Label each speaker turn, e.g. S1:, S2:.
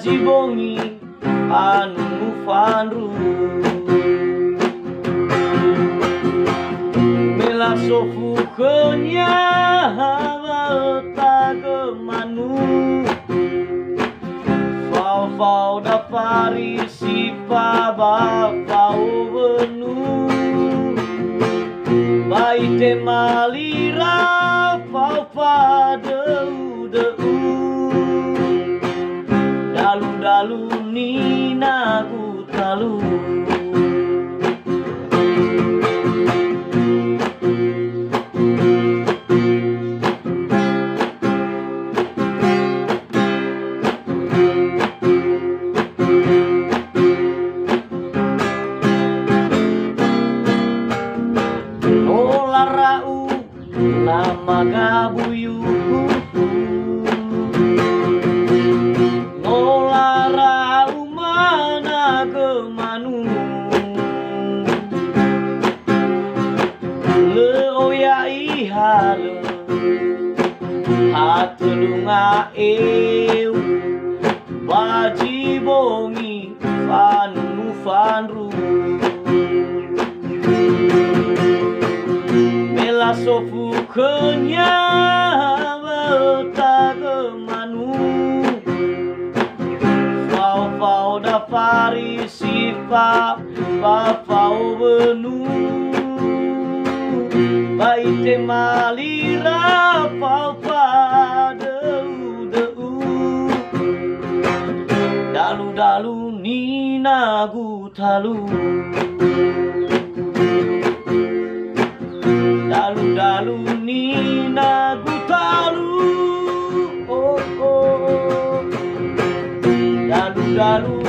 S1: baji bongi anu fanru mela sofu kenya taga manu fau da pari sipa ba fau benu baite malira fau fa deu dalu ni nagu talu olarau nama gabuyu halo hatulunga eu baji bongi fanu fanru mela sofu kenya taga manu fau da pari sifa ba fau benu baite malira fau fa deu dalu ni nagu talu dalu ni nagu talu oh dalu